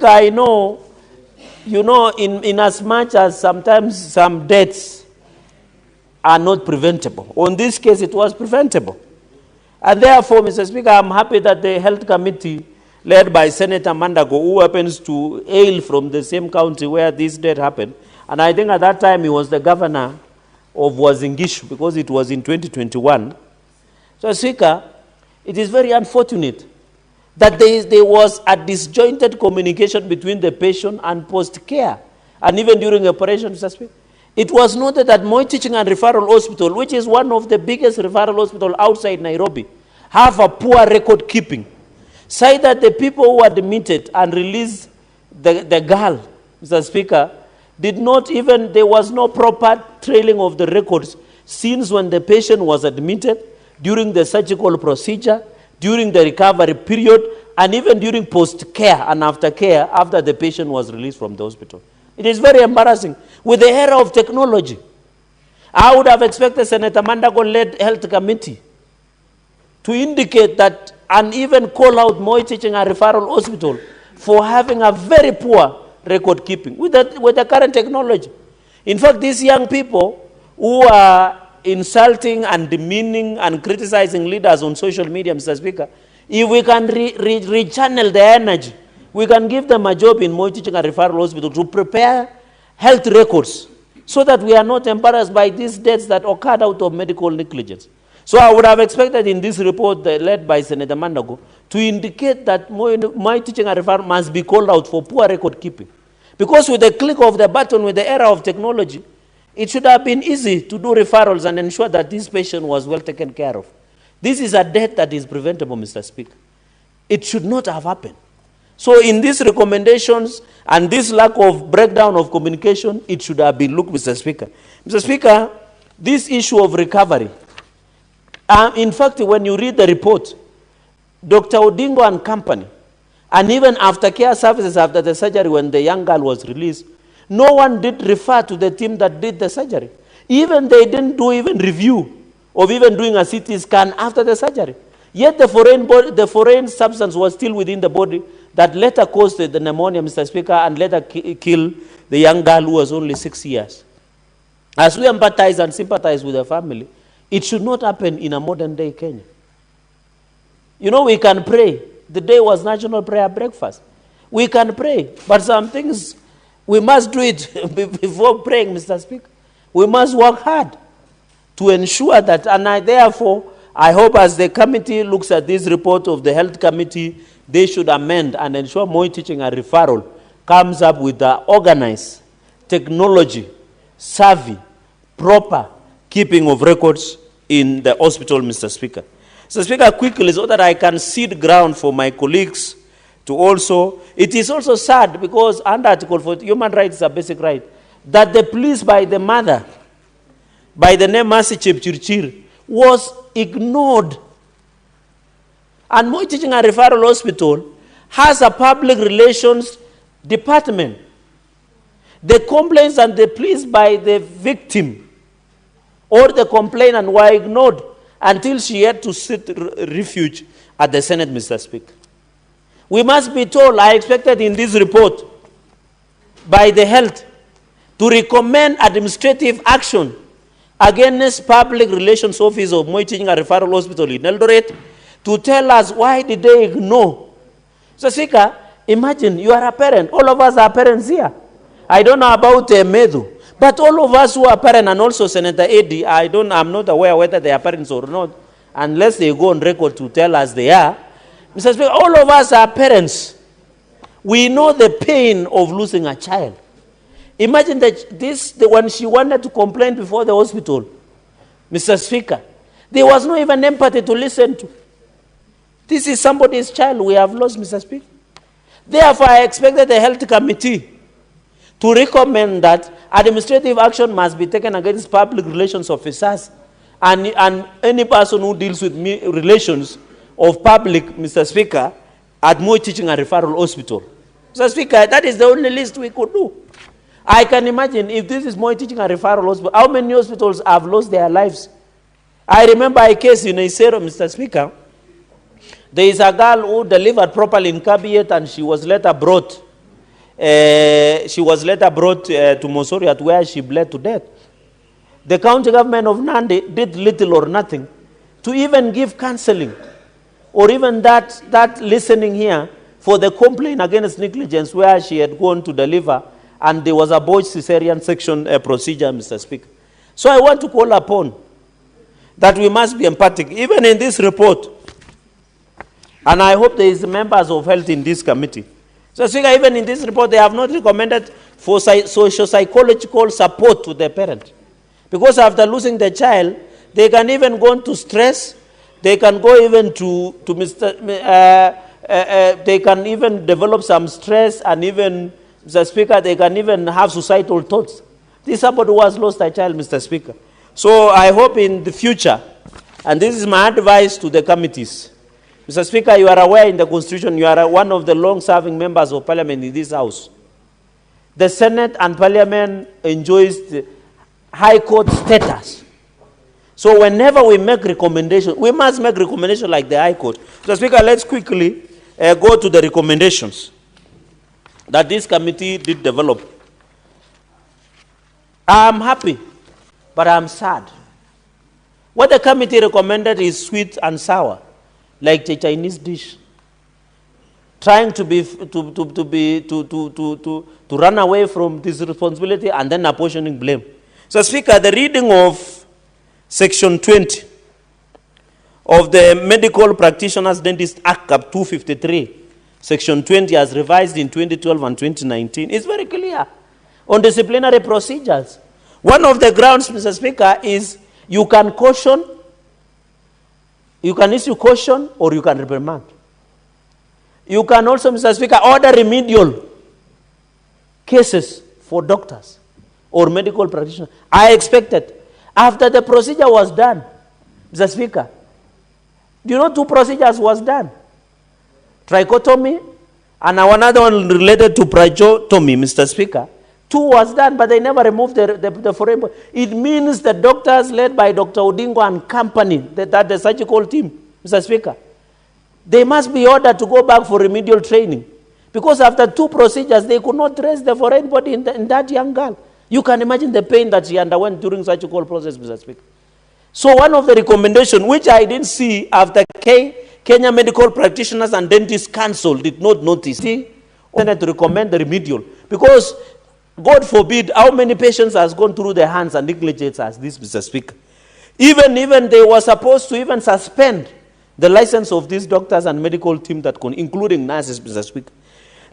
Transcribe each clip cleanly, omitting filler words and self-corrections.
Speaker, I know, in as much as sometimes some deaths are not preventable. On this case, it was preventable. And therefore, Mr. Speaker, I'm happy that the Health Committee, led by Senator Mandago, who happens to hail from the same county where this death happened, and I think at that time he was the governor of Wazingishu, because it was in 2021. So, Speaker, it is very unfortunate that there was a disjointed communication between the patient and post-care, and even during operation, Mr. Speaker. It was noted that Moi Teaching and Referral Hospital, which is one of the biggest referral hospitals outside Nairobi, have a poor record keeping. Say that the people who admitted and released the girl, Mr. Speaker, did not even, there was no proper trailing of the records since when the patient was admitted, during the surgical procedure, during the recovery period, and even during post-care and after-care, after the patient was released from the hospital. It is very embarrassing. With the era of technology, I would have expected Senator Mandago-led Health Committee to indicate that and even call out Moi Teaching and Referral Hospital for having a very poor record keeping with the current technology. In fact, these young people who are insulting and demeaning and criticizing leaders on social media, Mr. Speaker, if we can rechannel their energy, we can give them a job in Moi Teaching and Referral Hospital to prepare health records so that we are not embarrassed by these deaths that occurred out of medical negligence. So I would have expected in this report led by Senator Mandago to indicate that Moi Teaching and Referral must be called out for poor record keeping. Because with the click of the button, with the era of technology, it should have been easy to do referrals and ensure that this patient was well taken care of. This is a death that is preventable, Mr. Speaker. It should not have happened. So in these recommendations and this lack of breakdown of communication, it should have been looked, Mr. Speaker. Mr. Speaker, this issue of recovery, in fact, when you read the report, Dr. Odinga and company, and even aftercare services after the surgery when the young girl was released, no one did refer to the team that did the surgery. Even they didn't do even review of even doing a CT scan after the surgery. Yet the foreign substance was still within the body that later caused the pneumonia, Mr. Speaker, and later killed the young girl who was only 6 years. As we empathize and sympathize with the family, it should not happen in a modern day Kenya. We can pray. The day was National Prayer Breakfast. We can pray, but some things we must do it before praying, Mr. Speaker. We must work hard to ensure that, and therefore, I hope as the committee looks at this report of the Health Committee, they should amend and ensure Moi Teaching and Referral comes up with the organized, technology, savvy, proper keeping of records in the hospital, Mr. Speaker. Mr. Speaker, quickly, so that I can cede ground for my colleagues to also, it is also sad because under Article 40, human rights is a basic right, that the police by the mother, by the name Mercy Chepchirchir, was ignored. And Moi Teaching and Referral Hospital has a public relations department. The complaints and the pleas by the victim or the complainant were ignored until she had to seek refuge at the Senate, Mr. Speaker. We must be told, I expected in this report by the health to recommend administrative action against Public Relations Office of Moi Teaching and Referral Hospital in Eldoret to tell us why did they ignore. So, Speaker, imagine you are a parent. All of us are parents here. I don't know about Medu, but all of us who are parents, and also Senator Eddy, I'm not aware whether they are parents or not, unless they go on record to tell us they are. Mr. Speaker, all of us are parents. We know the pain of losing a child. Imagine that when she wanted to complain before the hospital, Mr. Speaker, there was no even empathy to listen to. This is somebody's child we have lost, Mr. Speaker. Therefore, I expected the Health Committee to recommend that administrative action must be taken against public relations officers and any person who deals with relations of public, Mr. Speaker, at Moi Teaching and Referral Hospital. Mr. Speaker, that is the only list we could do. I can imagine if this is Moi Teaching and Referral Hospital, how many hospitals have lost their lives? I remember a case in Isero, Mr. Speaker. There is a girl who delivered properly in Kabiet and she was later brought She was later brought to Mosoriat, where she bled to death. The county government of Nandi did little or nothing to even give counseling, or even that listening here for the complaint against negligence where she had gone to deliver and there was a boy cesarean section procedure, Mr. Speaker. So I want to call upon that we must be empathic, even in this report, and I hope there is members of health in this committee. So Speaker, even in this report, they have not recommended for socio-psychological support to the parent. Because after losing the child, they can even go into stress, they can go even to they can even develop some stress, and even, Mr. Speaker, they can even have suicidal thoughts. This is somebody who has lost a child, Mr. Speaker. So I hope in the future, and this is my advice to the committees. Mr. Speaker, you are aware in the Constitution, you are one of the long-serving members of Parliament in this House. The Senate and Parliament enjoys the High Court status. So whenever we make recommendations, we must make recommendations like the High Court. Mr. Speaker, let's quickly go to the recommendations that this committee did develop. I'm happy, but I'm sad. What the committee recommended is sweet and sour, like the Chinese dish, trying to run away from this responsibility and then apportioning blame. So, Speaker, the reading of Section 20 of the Medical Practitioners Dentist Act, Cap 253, Section 20, as revised in 2012 and 2019, is very clear on disciplinary procedures. One of the grounds, Mr. Speaker, is you can caution, you can issue caution, or you can reprimand. You can also, Mr. Speaker, order remedial cases for doctors or medical practitioners. I expected, after the procedure was done, Mr. Speaker, do you know 2 procedures was done? Trichotomy and another one related to brachiotomy, Mr. Speaker. 2 was done, but they never removed the foreign body. It means the doctors led by Dr. Odinga and company, that the surgical team, Mr. Speaker, they must be ordered to go back for remedial training. Because after 2 procedures, they could not trace the foreign body in that young girl. You can imagine the pain that she underwent during surgical process, Mr. Speaker. So one of the recommendations, which I didn't see after Kenya Medical Practitioners and Dentists Council did not notice, to recommend the remedial. Because God forbid, how many patients has gone through their hands and negligence as this, Mr. Speaker. Even they were supposed to even suspend the license of these doctors and medical team including nurses, Mr. Speaker.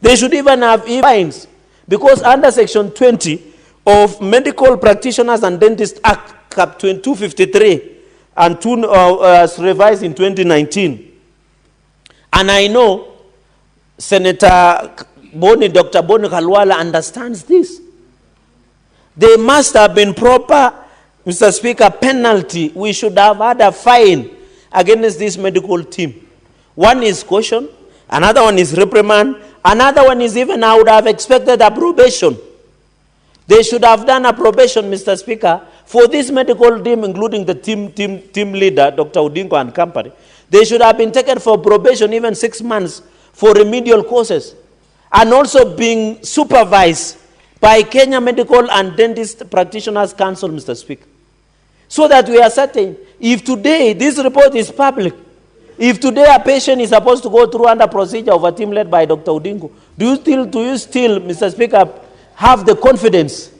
They should even have fines, because under Section 20 of Medical Practitioners and Dentists Act, Cap 253, and revised in 2019. And I know Senator Dr. Boni Khalwala understands this. There must have been proper, Mr. Speaker, penalty. We should have had a fine against this medical team. One is caution, another one is reprimand, another one is even, I would have expected, a probation. They should have done a probation, Mr. Speaker, for this medical team, including the team leader, Dr. Odinga and company. They should have been taken for probation, even 6 months, for remedial courses, and also being supervised by Kenya Medical and Dentist Practitioners Council, Mr. Speaker. So that we are certain, if today this report is public, if today a patient is supposed to go through under procedure of a team led by Dr. Odinga, do you still, Mr. Speaker, have the confidence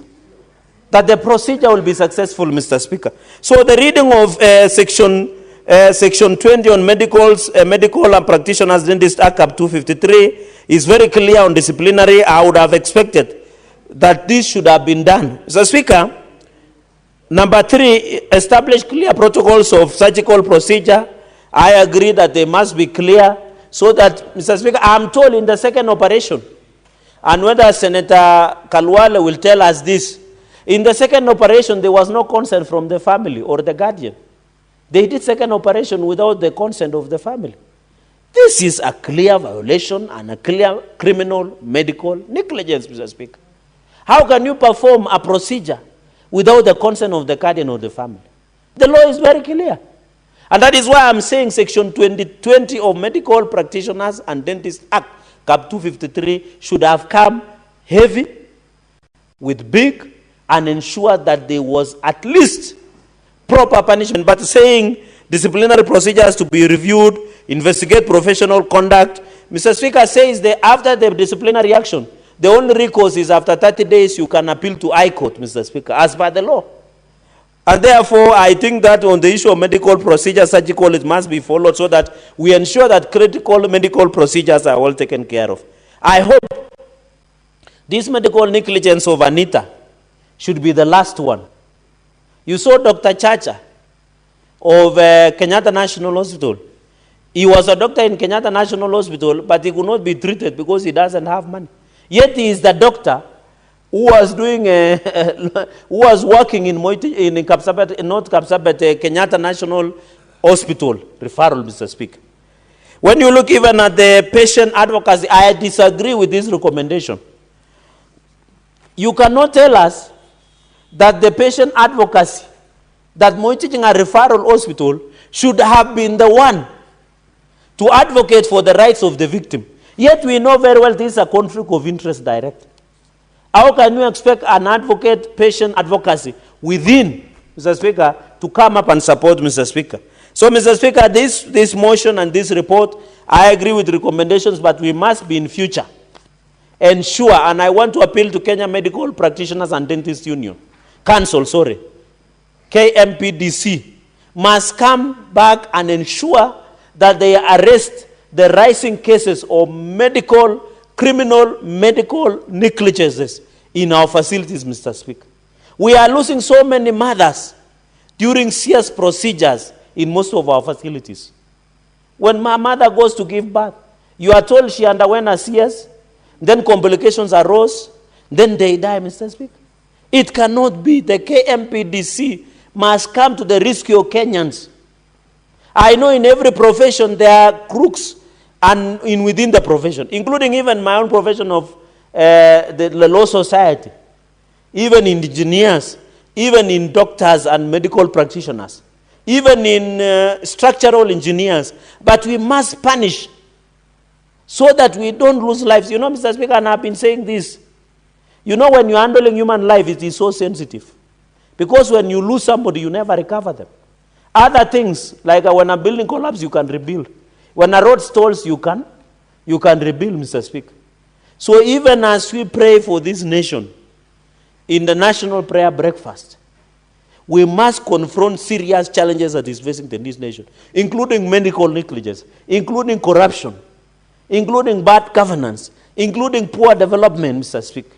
that the procedure will be successful, Mr. Speaker? So the reading of Section 20 on Medical and Practitioners Dentist Act, Cap 253 is very clear on disciplinary. I would have expected that this should have been done. Mr. Speaker, number 3, establish clear protocols of surgical procedure. I agree that they must be clear so that, Mr. Speaker, I'm told in the second operation, and whether Senator Khalwala will tell us this, in the second operation, there was no consent from the family or the guardian. They did second operation without the consent of the family. This is a clear violation and a clear criminal medical negligence, Mr. Speaker. How can you perform a procedure without the consent of the guardian or the family? The law is very clear. And that is why I'm saying Section 20 of Medical Practitioners and Dentists Act, Cap 253, should have come heavy, with big, and ensure that there was at least proper punishment. But saying disciplinary procedures to be reviewed, investigate professional conduct, Mr. Speaker says that after the disciplinary action, the only recourse is after 30 days you can appeal to High Court, Mr. Speaker, as per the law. And therefore, I think that on the issue of medical procedures, surgical, it must be followed so that we ensure that critical medical procedures are all taken care of. I hope this medical negligence of Anita should be the last one. You saw Dr. Chacha of Kenyatta National Hospital. He was a doctor in Kenyatta National Hospital, but he could not be treated because he doesn't have money. Yet he is the doctor who was doing, who was working in Kapsabet, not Kapsabet, Kenyatta National Hospital referral, Mr. Speaker. When you look even at the patient advocacy, I disagree with this recommendation. You cannot tell us that the patient advocacy, that Moitichinga Referral Hospital should have been the one to advocate for the rights of the victim. Yet we know very well this is a conflict of interest direct. How can you expect an advocate, patient advocacy within, Mr. Speaker, to come up and support, Mr. Speaker? So, Mr. Speaker, this motion and this report, I agree with recommendations, but we must be in future ensure, and I want to appeal to Kenya Medical Practitioners and Dentists Union, Council, KMPDC, must come back and ensure that they arrest the rising cases of criminal medical negligences in our facilities, Mr. Speaker. We are losing so many mothers during CS procedures in most of our facilities. When my mother goes to give birth, you are told she underwent a CS, then complications arose, then they die, Mr. Speaker. It cannot be. The KMPDC must come to the rescue of Kenyans. I know in every profession there are crooks and within the profession, including even my own profession of the law society, even in engineers, even in doctors and medical practitioners, even in structural engineers. But we must punish so that we don't lose lives. You know, Mr. Speaker, and I've been saying this. You know, when you're handling human life, it is so sensitive. Because when you lose somebody, you never recover them. Other things, like when a building collapses, you can rebuild. When a road stalls, you can rebuild, Mr. Speaker. So even as we pray for this nation, in the national prayer breakfast, we must confront serious challenges that is facing this nation, including medical negligence, including corruption, including bad governance, including poor development, Mr. Speaker.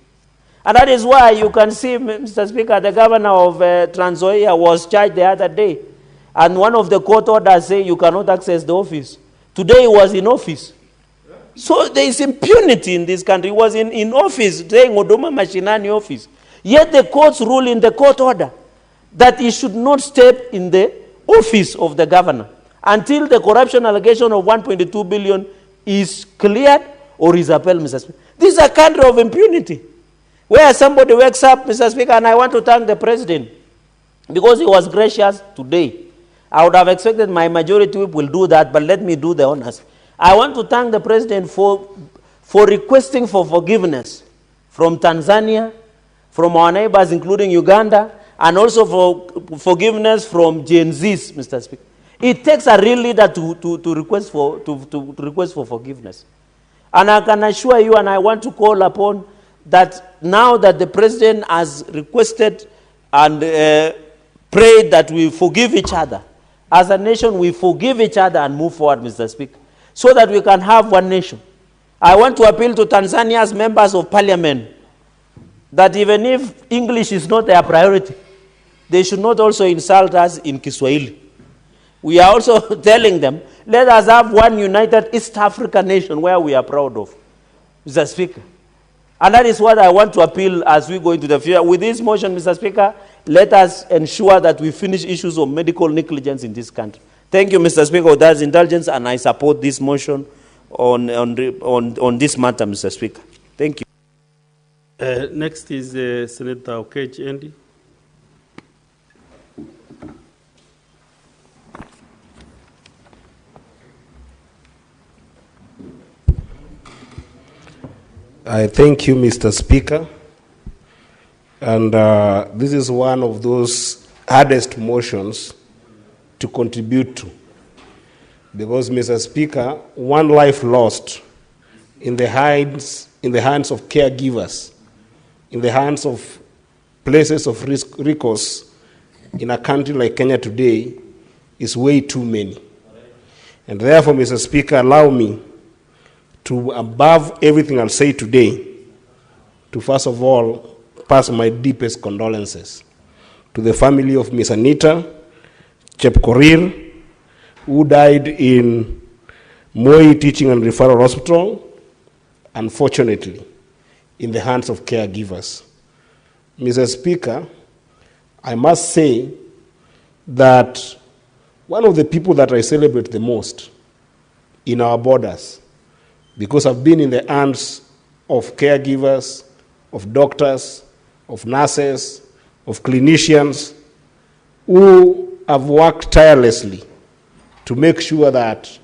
And that is why you can see, Mr. Speaker, the governor of Trans Nzoia was charged the other day, and one of the court orders say you cannot access the office. Today he was in office. So there is impunity in this country. He was in office, saying Odoma Mashinani office. Yet the courts rule in the court order that he should not step in the office of the governor until the corruption allegation of 1.2 billion is cleared or is upheld, Mr. Speaker. This is a country of impunity, where somebody wakes up, Mr. Speaker, and I want to thank the president because he was gracious today. I would have expected my majority whip will do that, but let me do the honors. I want to thank the president for requesting for forgiveness from Tanzania, from our neighbors, including Uganda, and also for forgiveness from Gen Zs, Mr. Speaker. It takes a real leader to request for forgiveness. And I can assure you, and I want to call upon that now that the president has requested and prayed that we forgive each other, as a nation, we forgive each other and move forward, Mr. Speaker, so that we can have one nation. I want to appeal to Tanzania's members of parliament that even if English is not their priority, they should not also insult us in Kiswahili. We are also telling them, let us have one united East African nation where we are proud of, Mr. Speaker. And that is what I want to appeal as we go into the future. With this motion, Mr. Speaker, let us ensure that we finish issues of medical negligence in this country. Thank you, Mr. Speaker, for that indulgence, and I support this motion on this matter, Mr. Speaker. Thank you. Next is Senator Okech Andy. I thank you, Mr. Speaker. And this is one of those hardest motions to contribute to. Because, Mr. Speaker, one life lost in the hands of caregivers, in the hands of places of recourse in a country like Kenya today is way too many. And therefore, Mr. Speaker, allow me to, above everything I'll say today, to first of all pass my deepest condolences to the family of Miss Anita Chepkorir, who died in Moi Teaching and Referral Hospital, unfortunately, in the hands of caregivers. Mr. Speaker, I must say that one of the people that I celebrate the most in our borders, because I've been in the hands of caregivers, of doctors, of nurses, of clinicians, who have worked tirelessly to make sure that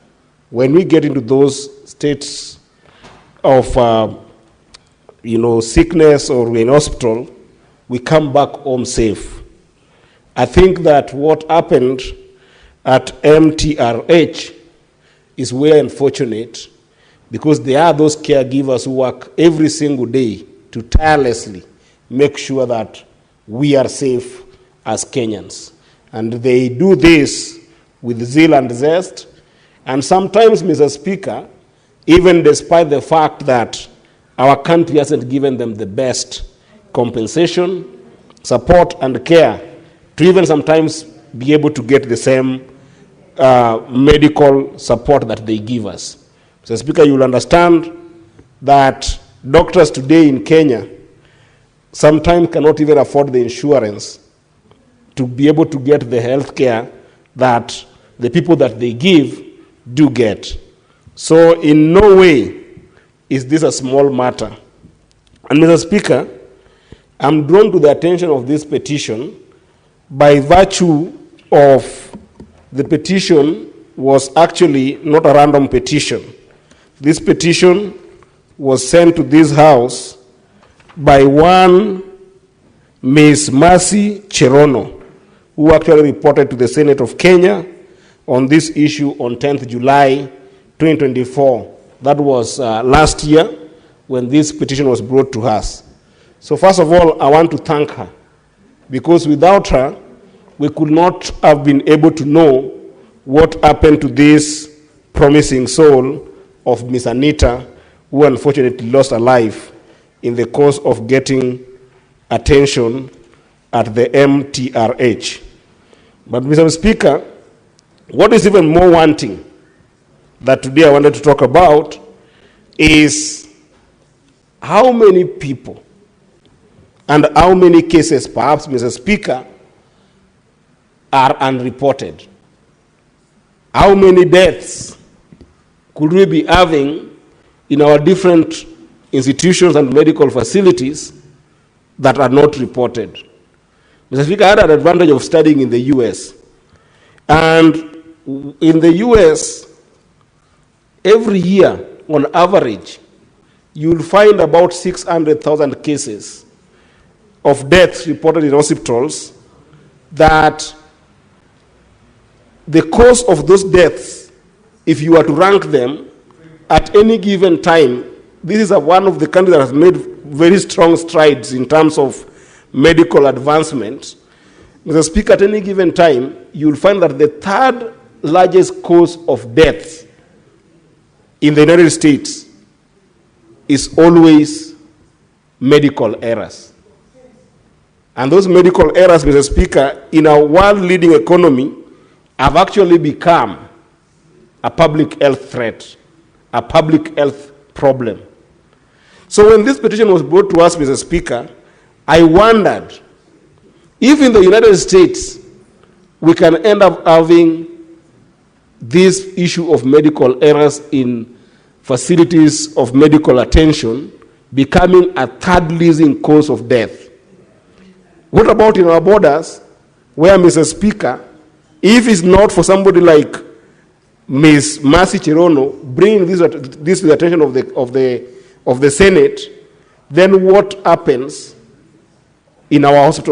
when we get into those states of sickness or in hospital, we come back home safe. I think that what happened at MTRH is very unfortunate, because there are those caregivers who work every single day to tirelessly make sure that we are safe as Kenyans. And they do this with zeal and zest. And sometimes, Mr. Speaker, even despite the fact that our country hasn't given them the best compensation, support, and care to even sometimes be able to get the same medical support that they give us. Mr. Speaker, you will understand that doctors today in Kenya sometimes cannot even afford the insurance to be able to get the health care that the people that they give do get. So in no way is this a small matter. And Mr. Speaker, I'm drawn to the attention of this petition by virtue of the petition was actually not a random petition. This petition was sent to this house by one Ms. Mercy Cherono, who actually reported to the Senate of Kenya on this issue on 10th July 2024. That was last year when this petition was brought to us. So first of all, I want to thank her, because without her, we could not have been able to know what happened to this promising soul of Miss Anita, who unfortunately lost her life in the course of getting attention at the MTRH. But Mr. Speaker, what is even more wanting that today I wanted to talk about is how many people and how many cases, perhaps, Mr. Speaker, are unreported. How many deaths could we be having in our different institutions and medical facilities that are not reported? Mr. Speaker, I had an advantage of studying in the US. And in the US, every year, on average, you'll find about 600,000 cases of deaths reported in hospitals that the cause of those deaths, if you were to rank them at any given time, this is one of the countries that has made very strong strides in terms of medical advancement. Mr. Speaker, at any given time, you'll find that the third largest cause of death in the United States is always medical errors. And those medical errors, Mr. Speaker, in our world-leading economy, have actually become a public health threat, a public health problem. So when this petition was brought to us, Mr. Speaker, I wondered if in the United States we can end up having this issue of medical errors in facilities of medical attention becoming a third leading cause of death. What about in our borders, where, Mr. Speaker, if it's not for somebody like Ms. Mercy Cherono bringing this to the attention of the Senate, then what happens in our hospitals?